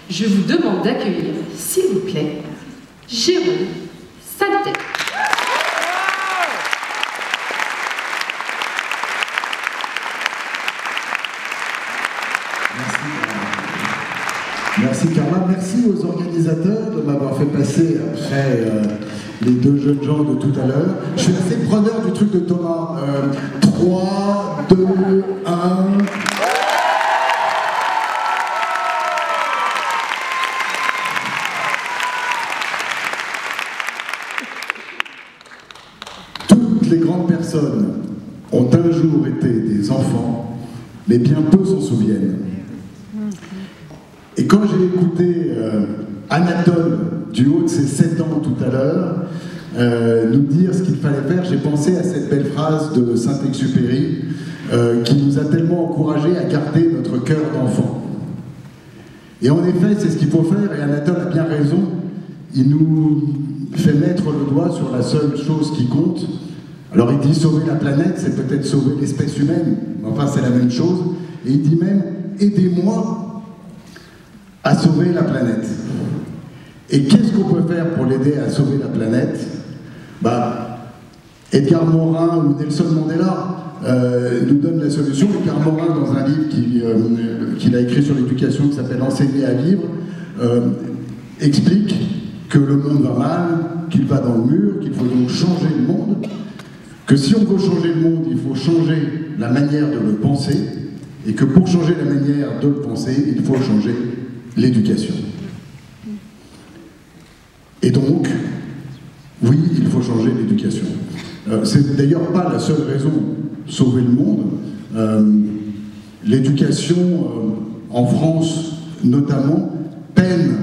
Je vous demande d'accueillir, s'il vous plaît, Jérôme Saltet. Merci Carla, merci aux organisateurs de m'avoir fait passer après les deux jeunes gens de tout à l'heure. Je suis assez preneur du truc de Thomas. 3, 2, 1... Toutes les grandes personnes ont un jour été des enfants, mais bien peu s'en souviennent. Et quand j'ai écouté Anatole, du haut de ses 7 ans tout à l'heure, nous dire ce qu'il fallait faire, j'ai pensé à cette belle phrase de Saint-Exupéry qui nous a tellement encouragés à garder notre cœur d'enfant. Et en effet, c'est ce qu'il faut faire, et Anatole a bien raison, il nous fait mettre le doigt sur la seule chose qui compte. Alors il dit sauver la planète, c'est peut-être sauver l'espèce humaine, mais enfin c'est la même chose, et il dit même aidez-moi à sauver la planète. Et qu'est-ce qu'on peut faire pour l'aider à sauver la planète? Edgar Morin ou Nelson Mandela nous donnent la solution. Edgar Morin, dans un livre qu'il a écrit sur l'éducation qui s'appelle Enseigner à vivre, explique que le monde va mal, qu'il va dans le mur, qu'il faut donc changer le monde, que si on veut changer le monde, il faut changer la manière de le penser, et que pour changer la manière de le penser, il faut changer l'éducation. Et donc, oui, il faut changer l'éducation. C'est d'ailleurs pas la seule raison de sauver le monde. L'éducation, en France notamment, peine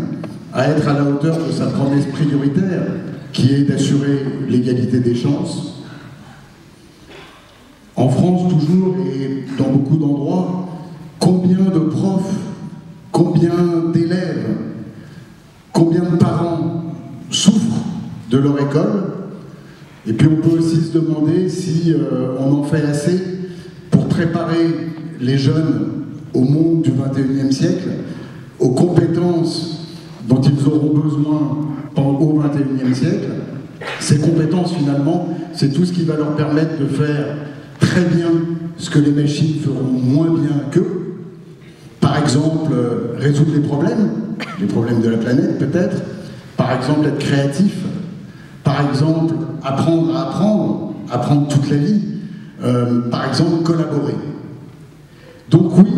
à être à la hauteur de sa promesse prioritaire, qui est d'assurer l'égalité des chances. En France, toujours, et dans beaucoup d'endroits, combien de profs, combien d'élèves, combien de parents souffrent de leur école? Et puis on peut aussi se demander si on en fait assez pour préparer les jeunes au monde du XXIe siècle, aux compétences dont ils auront besoin au XXIe siècle. Ces compétences, finalement, c'est tout ce qui va leur permettre de faire très bien ce que les machines feront moins bien qu'eux. Par exemple, résoudre les problèmes de la planète peut-être, par exemple être créatif, par exemple apprendre à apprendre toute la vie, par exemple collaborer. Donc oui,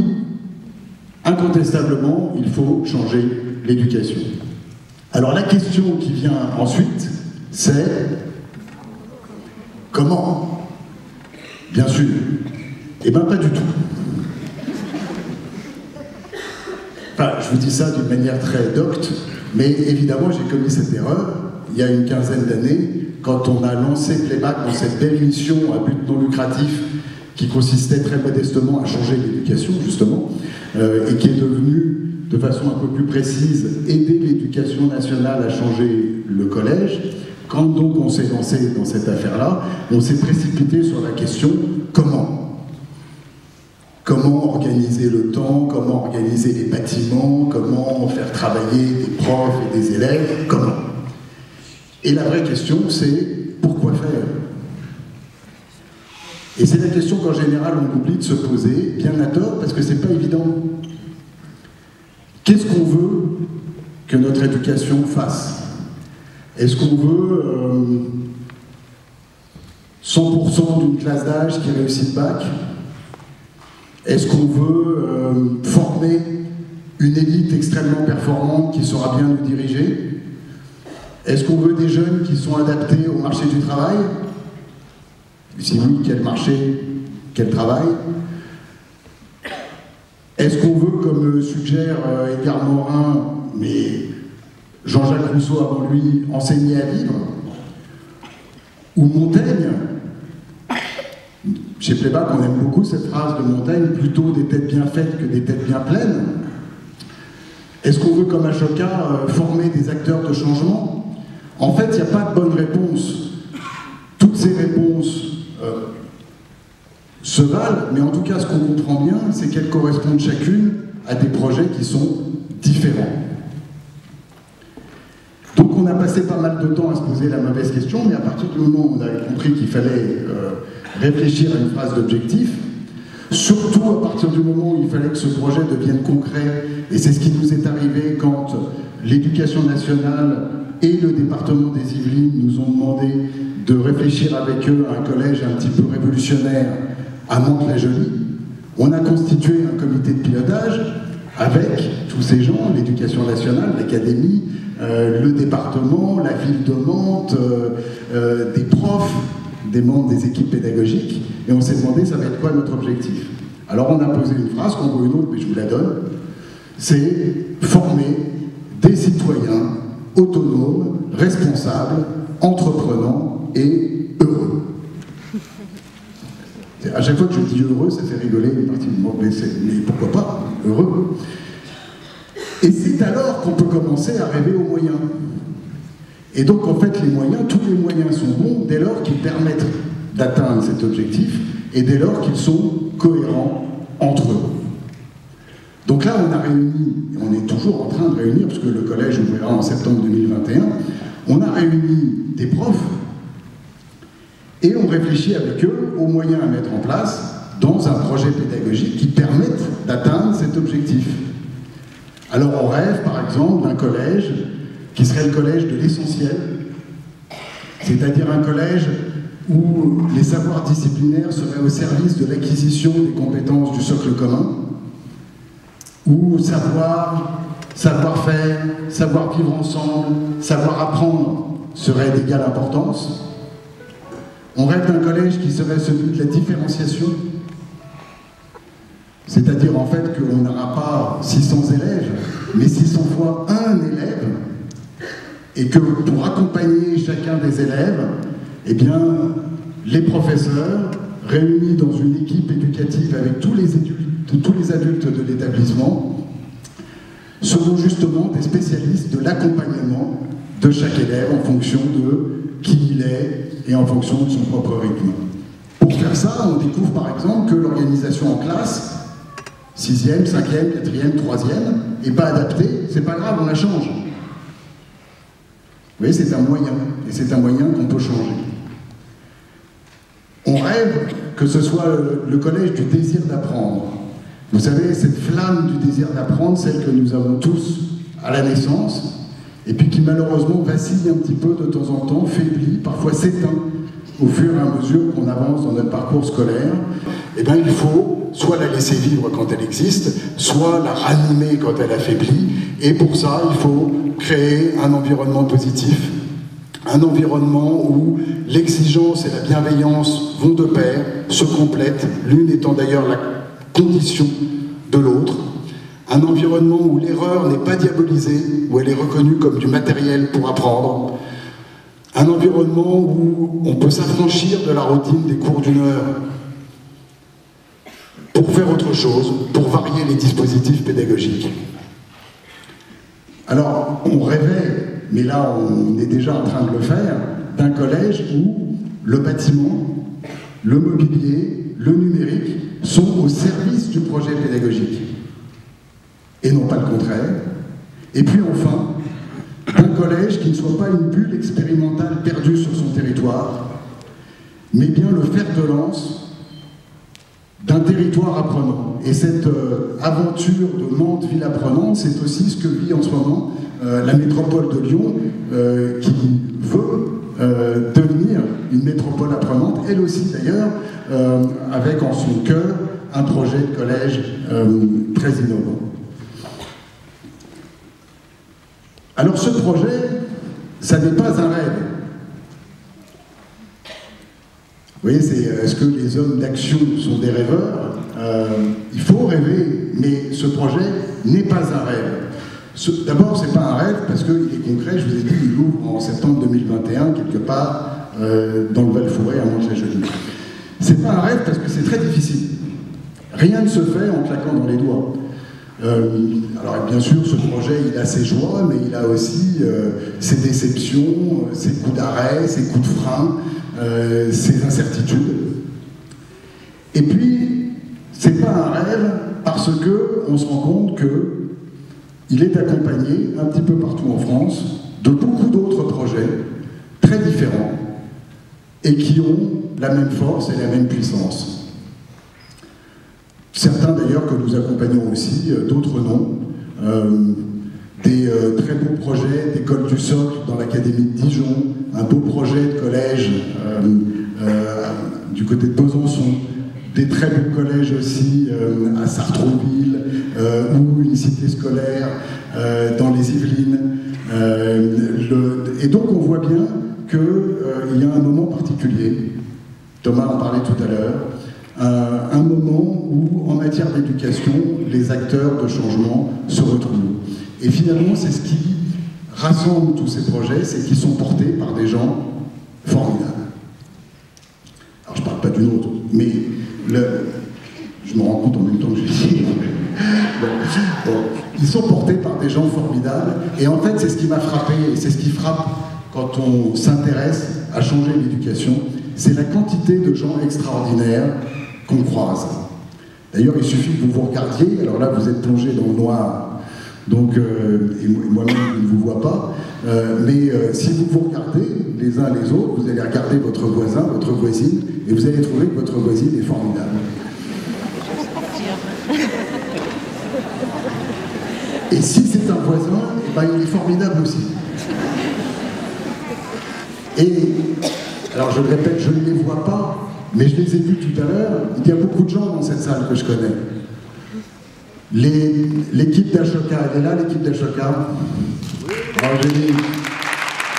incontestablement, il faut changer l'éducation. Alors la question qui vient ensuite, c'est comment? Bien sûr. Eh bien pas du tout. Enfin, je vous dis ça d'une manière très docte, mais évidemment j'ai commis cette erreur il y a une quinzaine d'années, quand on a lancé Playback dans cette belle mission à but non lucratif qui consistait très modestement à changer l'éducation, justement, et qui est devenue, de façon un peu plus précise, aider l'éducation nationale à changer le collège. Quand donc on s'est lancé dans cette affaire-là, on s'est précipité sur la question « comment ?» Comment organiser le temps, comment organiser les bâtiments, comment faire travailler des profs et des élèves, comment? Et la vraie question, c'est pourquoi faire? Et c'est la question qu'en général on oublie de se poser, bien à tort, parce que c'est pas évident. Qu'est-ce qu'on veut que notre éducation fasse? Est-ce qu'on veut 100% d'une classe d'âge qui réussit le bac? Est-ce qu'on veut former une élite extrêmement performante qui saura bien nous diriger? Est-ce qu'on veut des jeunes qui sont adaptés au marché du travail? Si oui, quel marché, quel travail? Est-ce qu'on veut, comme le suggère Edgar Morin, mais Jean-Jacques Rousseau avant lui, enseigner à vivre? Ou Montaigne? Chez Playback, on aime beaucoup cette phrase de Montaigne, plutôt des têtes bien faites que des têtes bien pleines. Est-ce qu'on veut, comme Ashoka, former des acteurs de changement? En fait, il n'y a pas de bonne réponse. Toutes ces réponses se valent, mais en tout cas, ce qu'on comprend bien, c'est qu'elles correspondent chacune à des projets qui sont différents. Donc on a passé pas mal de temps à se poser la mauvaise question, mais à partir du moment où on avait compris qu'il fallait réfléchir à une phrase d'objectif, surtout à partir du moment où il fallait que ce projet devienne concret, et c'est ce qui nous est arrivé quand l'Éducation nationale et le département des Yvelines nous ont demandé de réfléchir avec eux à un collège un petit peu révolutionnaire à Mantes-la-Jolie. On a constitué un comité de pilotage avec tous ces gens, l'Éducation nationale, l'Académie, le département, la ville de Mantes, des profs, des membres des équipes pédagogiques, et on s'est demandé ça va être quoi notre objectif. Alors on a posé une phrase, qu'on veut une autre, mais je vous la donne, c'est former des citoyens autonomes, responsables, entreprenants et heureux. À chaque fois que je dis heureux, ça fait rigoler une partie du monde, mais pourquoi pas, heureux. Et c'est alors qu'on peut commencer à rêver aux moyens. Et donc en fait les moyens, tous les moyens sont bons dès lors qu'ils permettent d'atteindre cet objectif et dès lors qu'ils sont cohérents entre eux. Donc là on a réuni, et on est toujours en train de réunir, parce que le collège ouvrira en septembre 2021, on a réuni des profs et on réfléchit avec eux aux moyens à mettre en place dans un projet pédagogique qui permette d'atteindre cet objectif. Alors on rêve par exemple d'un collège qui serait le collège de l'essentiel, c'est-à-dire un collège où les savoirs disciplinaires seraient au service de l'acquisition des compétences du socle commun, où savoir-faire, savoir vivre ensemble, savoir apprendre serait d'égale importance. On rêve d'un collège qui serait celui de la différenciation, c'est-à-dire en fait qu'on n'aura pas 600 élèves, mais 600 fois un élève, et que pour accompagner chacun des élèves, eh bien, les professeurs, réunis dans une équipe éducative avec tous les adultes de l'établissement, seront justement des spécialistes de l'accompagnement de chaque élève en fonction de qui il est et en fonction de son propre rythme. Pour faire ça, on découvre par exemple que l'organisation en classe, 6e, 5e, 4e, 3e, n'est pas adaptée, c'est pas grave, on la change. Vous voyez, c'est un moyen, et c'est un moyen qu'on peut changer. On rêve que ce soit le collège du désir d'apprendre. Vous savez, cette flamme du désir d'apprendre, celle que nous avons tous à la naissance, et puis qui malheureusement vacille un petit peu de temps en temps, faiblit, parfois s'éteint au fur et à mesure qu'on avance dans notre parcours scolaire. Eh bien, il faut soit la laisser vivre quand elle existe, soit la ranimer quand elle affaiblit, et pour ça, il faut créer un environnement positif, un environnement où l'exigence et la bienveillance vont de pair, se complètent, l'une étant d'ailleurs la condition de l'autre, un environnement où l'erreur n'est pas diabolisée, où elle est reconnue comme du matériel pour apprendre, un environnement où on peut s'affranchir de la routine des cours d'1 heure pour faire autre chose, pour varier les dispositifs pédagogiques. Alors, on rêvait, mais là on est déjà en train de le faire, d'un collège où le bâtiment, le mobilier, le numérique sont au service du projet pédagogique, et non pas le contraire. Et puis enfin, un collège qui ne soit pas une bulle expérimentale perdue sur son territoire, mais bien le fer de lance d'un territoire apprenant. Et cette aventure de Mantes ville apprenante, c'est aussi ce que vit en ce moment la métropole de Lyon, qui veut devenir une métropole apprenante, elle aussi d'ailleurs, avec en son cœur un projet de collège très innovant. Alors ce projet, ça n'est pas un rêve. Vous voyez, est-ce que les hommes d'action sont des rêveurs? Il faut rêver, mais ce projet n'est pas un rêve. D'abord, ce n'est pas un rêve parce qu'il est concret, je vous ai dit, il ouvre en septembre 2021, quelque part dans le Val-Fouré, à Mantes-la-Jolie. Ce n'est pas un rêve parce que c'est très difficile. Rien ne se fait en claquant dans les doigts. Alors bien sûr, ce projet, il a ses joies, mais il a aussi ses déceptions, ses coups d'arrêt, ses coups de frein, ses incertitudes. Et puis, c'est pas un rêve parce que on se rend compte que il est accompagné un petit peu partout en France de beaucoup d'autres projets très différents et qui ont la même force et la même puissance. Certains d'ailleurs que nous accompagnons aussi, d'autres non. Des très beaux projets d'école du socle dans l'Académie de Dijon, un beau projet de collège du côté de Besançon, des très beaux collèges aussi à Sartrouville ou une cité scolaire dans les Yvelines. Et donc on voit bien qu'il y a un moment particulier, Thomas en parlait tout à l'heure, un moment où en matière d'éducation, les acteurs de changement se retrouvent. Et finalement, c'est ce qui rassemble tous ces projets, c'est qu'ils sont portés par des gens formidables. Alors je ne parle pas du nôtre, mais je me rends compte en même temps que je dis. Bon, ils sont portés par des gens formidables, et en fait c'est ce qui m'a frappé, et c'est ce qui frappe quand on s'intéresse à changer l'éducation, c'est la quantité de gens extraordinaires qu'on croise. D'ailleurs, il suffit que vous vous regardiez, alors là vous êtes plongé dans le noir, donc, et moi-même je ne vous vois pas, mais si vous vous regardez les uns les autres, vous allez regarder votre voisin, votre voisine, et vous allez trouver que votre voisine est formidable. Et si c'est un voisin, eh ben, il est formidable aussi. Et, alors je le répète, je ne les vois pas, mais je les ai vus tout à l'heure. Il y a beaucoup de gens dans cette salle que je connais. L'équipe d'Ashoka, elle est là, l'équipe d'Ashoka. Alors j'ai dit,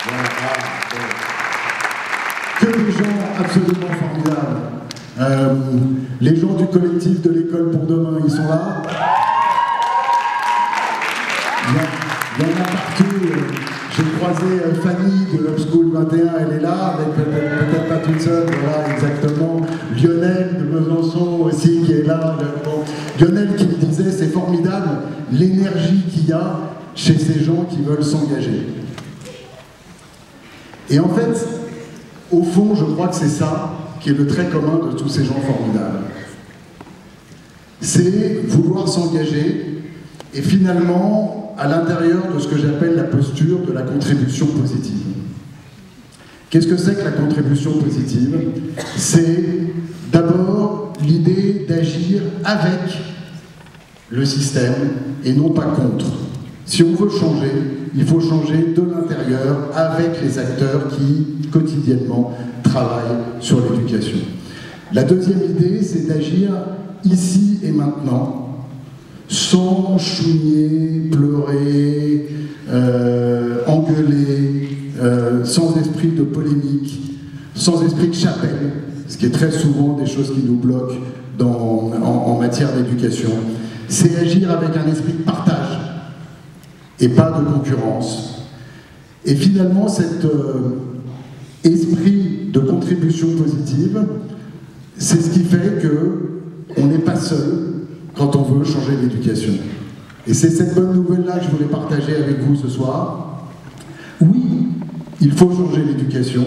voilà, que des gens absolument formidables. Les gens du collectif de l'école pour demain, ils sont là. Il y en a partout. J'ai croisé Fanny de l'Upschool 21, elle est là, peut-être pas toute seule, voilà, exactement. Lionel de Besançon aussi qui est là. Bon. Lionel qui me disait, c'est formidable l'énergie qu'il y a chez ces gens qui veulent s'engager. Et en fait, au fond, je crois que c'est ça qui est le trait commun de tous ces gens formidables. C'est vouloir s'engager et finalement, à l'intérieur de ce que j'appelle la posture de la contribution positive. Qu'est-ce que c'est que la contribution positive? C'est d'abord l'idée d'agir avec le système et non pas contre. Si on veut changer, il faut changer de l'intérieur avec les acteurs qui, quotidiennement, travaillent sur l'éducation. La deuxième idée, c'est d'agir ici et maintenant, sans chouiner, pleurer, engueuler, sans esprit de polémique, sans esprit de chapelle, ce qui est très souvent des choses qui nous bloquent en matière d'éducation. C'est agir avec un esprit de partage et pas de concurrence. Et finalement, cet esprit de contribution positive, c'est ce qui fait qu'on n'est pas seul quand on veut changer l'éducation. Et c'est cette bonne nouvelle-là que je voulais partager avec vous ce soir. Oui, il faut changer l'éducation.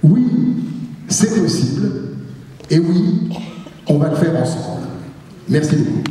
Oui, c'est possible. Et oui, on va le faire ensemble. Merci beaucoup.